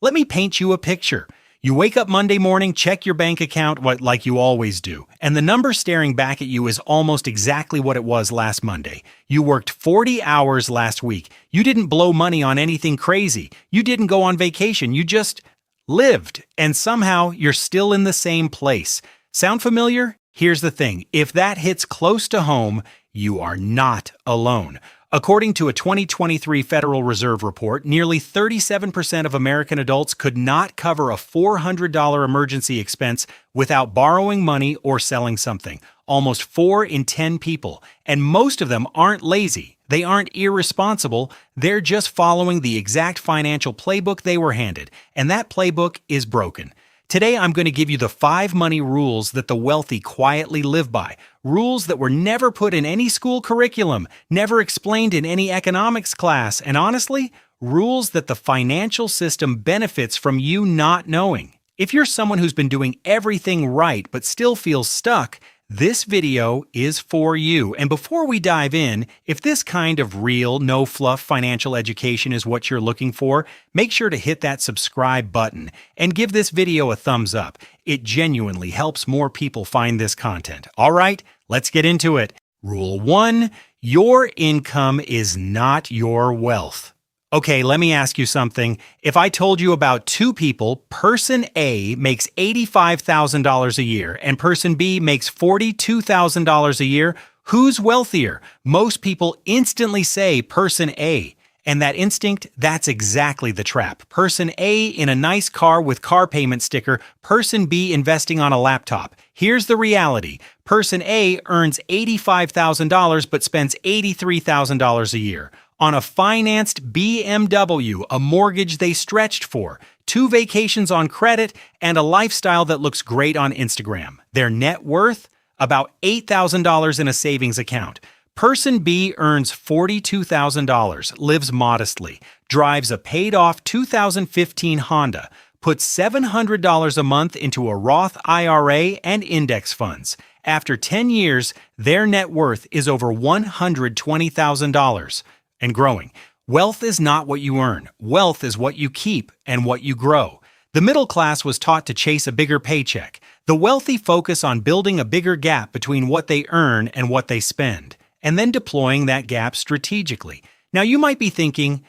Let me paint you a picture. You wake up Monday morning, check your bank account like you always do, and the number staring back at you is almost exactly what it was last Monday. You worked 40 hours last week. You didn't blow money on anything crazy. You didn't go on vacation. You just lived, and somehow you're still in the same place. Sound familiar? Here's the thing. If that hits close to home, you are not alone. According to a 2023 Federal Reserve report, nearly 37% of American adults could not cover a $400 emergency expense without borrowing money or selling something. Almost 4 in 10 people. And most of them aren't lazy. They aren't irresponsible. They're just following the exact financial playbook they were handed. And that playbook is broken. Today, I'm going to give you the 5 money rules that the wealthy quietly live by. Rules that were never put in any school curriculum, never explained in any economics class, and honestly, rules that the financial system benefits from you not knowing. If you're someone who's been doing everything right but still feels stuck, this video is for you. And before we dive in, if this kind of real, no-fluff financial education is what you're looking for, make sure to hit that subscribe button and give this video a thumbs up. It genuinely helps more people find this content. All right, let's get into it. Rule 1, your income is not your wealth. Okay, let me ask you something. If I told you about 2 people, person A makes $85,000 a year and person B makes $42,000 a year, who's wealthier? Most people instantly say person A. And that instinct, that's exactly the trap. Person A in a nice car with car payment sticker, person B investing on a laptop. Here's the reality. Person A earns $85,000 but spends $83,000 a year on a financed BMW, a mortgage they stretched for, 2 vacations on credit, and a lifestyle that looks great on Instagram. Their net worth? About $8,000 in a savings account. Person B earns $42,000, lives modestly, drives a paid-off 2015 Honda, puts $700 a month into a Roth IRA and index funds. After 10 years, their net worth is over $120,000. And growing. Wealth is not what you earn. Wealth is what you keep and what you grow. The middle class was taught to chase a bigger paycheck. The wealthy focus on building a bigger gap between what they earn and what they spend, and then deploying that gap strategically. Now you might be thinking,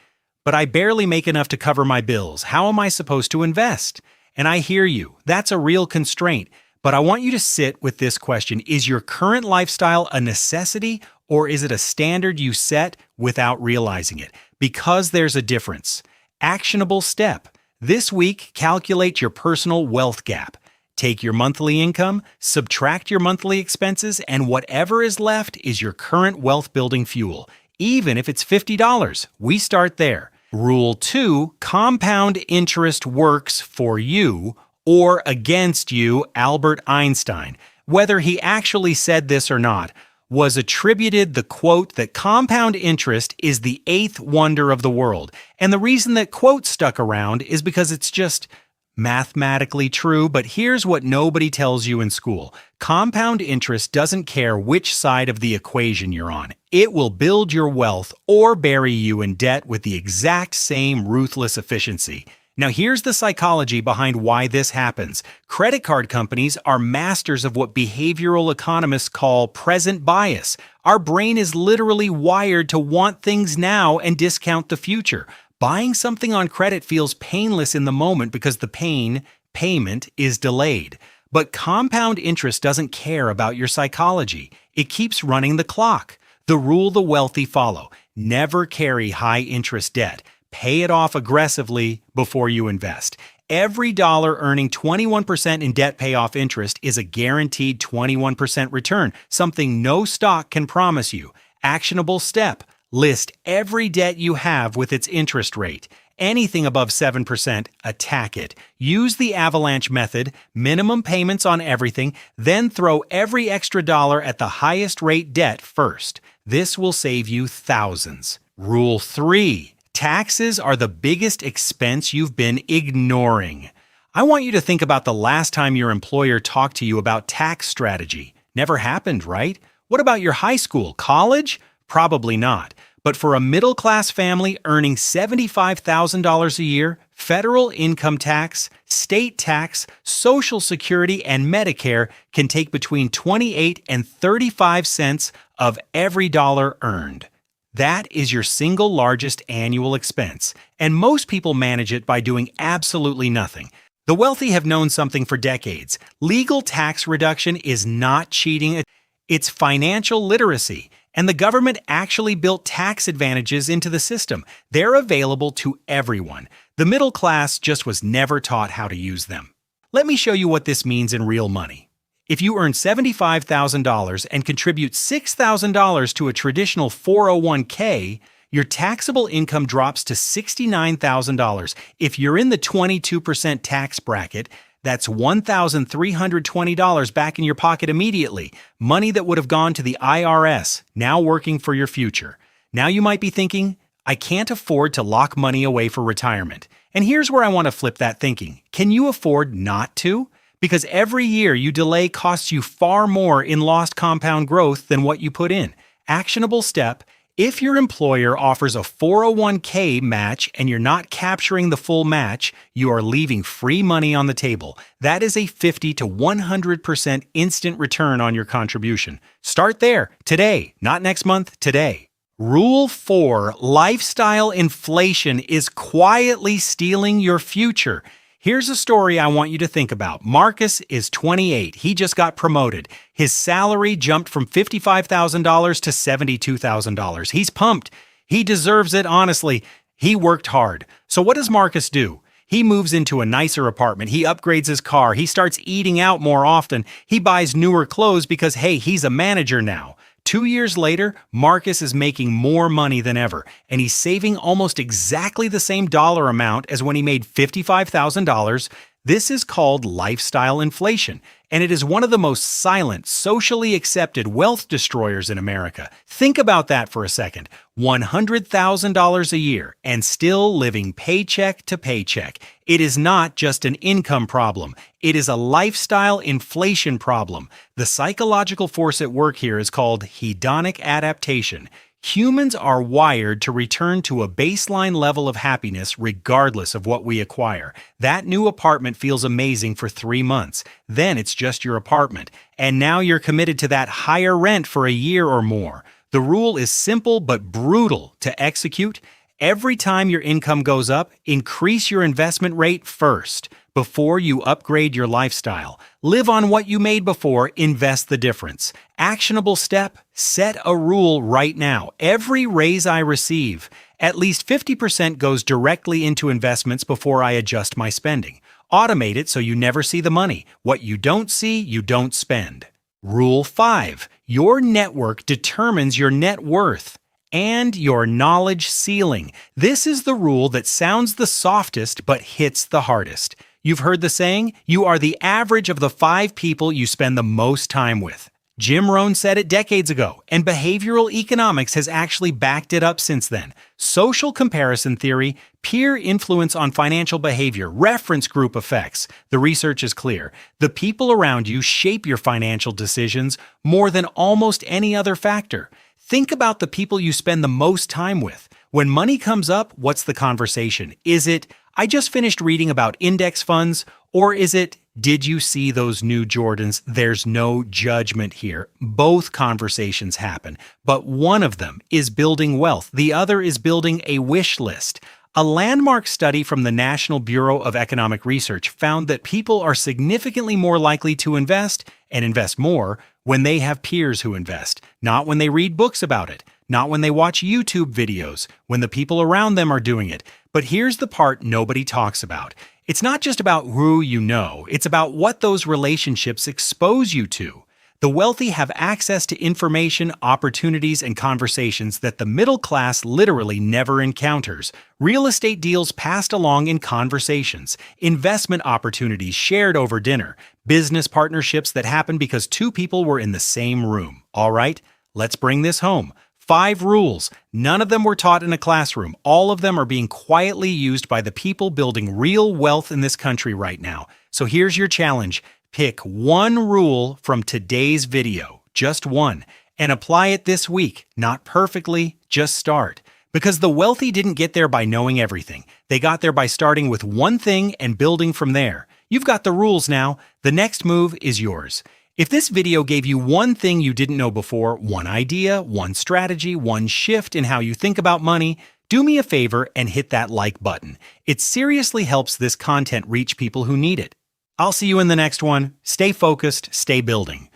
but I barely make enough to cover my bills. How am I supposed to invest? And I hear you. That's a real constraint. But I want you to sit with this question. Is your current lifestyle a necessity or is it a standard you set without realizing it? Because there's a difference. Actionable step. This week, calculate your personal wealth gap. Take your monthly income, subtract your monthly expenses, and whatever is left is your current wealth-building fuel. Even if it's $50, we start there. Rule 2, compound interest works for you or against you, Albert Einstein. Whether he actually said this or not, was attributed the quote that compound interest is the 8th wonder of the world. And the reason that quote stuck around is because it's just mathematically true, but here's what nobody tells you in school. Compound interest doesn't care which side of the equation you're on. It will build your wealth or bury you in debt with the exact same ruthless efficiency. Now here's the psychology behind why this happens. Credit card companies are masters of what behavioral economists call present bias. Our brain is literally wired to want things now and discount the future. Buying something on credit feels painless in the moment because the payment is delayed. But compound interest doesn't care about your psychology. It keeps running the clock. The rule the wealthy follow: never carry high-interest debt. Pay it off aggressively before you invest. Every dollar earning 21% in debt payoff interest is a guaranteed 21% return, something no stock can promise you. Actionable step: list every debt you have with its interest rate. Anything above 7%, attack it. Use the avalanche method, minimum payments on everything, then throw every extra dollar at the highest rate debt first. This will save you thousands. Rule 3. Taxes are the biggest expense you've been ignoring. I want you to think about the last time your employer talked to you about tax strategy. Never happened, right? What about your high school, college? Probably not. But for a middle-class family earning $75,000 a year, federal income tax, state tax, Social Security, and Medicare can take between 28 and 35 cents of every dollar earned. That is your single largest annual expense, and most people manage it by doing absolutely nothing. The wealthy have known something for decades. Legal tax reduction is not cheating, it's financial literacy. And the government actually built tax advantages into the system. They're available to everyone. The middle class just was never taught how to use them. Let me show you what this means in real money. If you earn $75,000 and contribute $6,000 to a traditional 401k, your taxable income drops to $69,000. If you're in the 22% tax bracket, that's $1,320 back in your pocket immediately. Money that would have gone to the IRS, now working for your future. Now you might be thinking, I can't afford to lock money away for retirement. And here's where I want to flip that thinking. Can you afford not to? Because every year you delay costs you far more in lost compound growth than what you put in. Actionable step. If your employer offers a 401k match and you're not capturing the full match, you are leaving free money on the table. That is a 50 to 100% instant return on your contribution. Start there, today, not next month, today. Rule 4, lifestyle inflation is quietly stealing your future. Here's a story I want you to think about. Marcus is 28. He just got promoted. His salary jumped from $55,000 to $72,000. He's pumped. He deserves it, honestly. He worked hard. So what does Marcus do? He moves into a nicer apartment. He upgrades his car. He starts eating out more often. He buys newer clothes because, hey, he's a manager now. 2 years later, Marcus is making more money than ever, and he's saving almost exactly the same dollar amount as when he made $55,000. This is called lifestyle inflation, and it is one of the most silent, socially accepted wealth destroyers in America. Think about that for a second. $100,000 a year and still living paycheck to paycheck. It is not just an income problem. It is a lifestyle inflation problem. The psychological force at work here is called hedonic adaptation. Humans are wired to return to a baseline level of happiness regardless of what we acquire. That new apartment feels amazing for 3 months. Then it's just your apartment. And now you're committed to that higher rent for a year or more. The rule is simple but brutal to execute. Every time your income goes up, increase your investment rate first before you upgrade your lifestyle. Live on what you made before, invest the difference. Actionable step, set a rule right now. Every raise I receive, at least 50% goes directly into investments before I adjust my spending. Automate it so you never see the money. What you don't see, you don't spend. Rule 5. Your network determines your net worth and your knowledge ceiling. This is the rule that sounds the softest but hits the hardest. You've heard the saying, you are the average of the 5 people you spend the most time with. Jim Rohn said it decades ago, and behavioral economics has actually backed it up since then. Social comparison theory, peer influence on financial behavior, reference group effects. The research is clear. The people around you shape your financial decisions more than almost any other factor. Think about the people you spend the most time with. When money comes up, what's the conversation? Is it, I just finished reading about index funds, or is it, did you see those new Jordans? There's no judgment here. Both conversations happen, but one of them is building wealth. The other is building a wish list. A landmark study from the National Bureau of Economic Research found that people are significantly more likely to invest and invest more when they have peers who invest, not when they read books about it, not when they watch YouTube videos, when the people around them are doing it. But here's the part nobody talks about. It's not just about who you know, it's about what those relationships expose you to. The wealthy have access to information, opportunities, and conversations that the middle class literally never encounters. Real estate deals passed along in conversations, investment opportunities shared over dinner, business partnerships that happen because 2 people were in the same room. All right, let's bring this home. 5 rules. None of them were taught in a classroom. All of them are being quietly used by the people building real wealth in this country right now. So here's your challenge. Pick one rule from today's video, just one, And apply it this week. Not perfectly, just start. Because the wealthy didn't get there by knowing everything. They got there by starting with one thing and building from there. You've got the rules now. The next move is yours. If this video gave you one thing you didn't know before, one idea, one strategy, one shift in how you think about money, do me a favor and hit that like button. It seriously helps this content reach people who need it. I'll see you in the next one. Stay focused, stay building.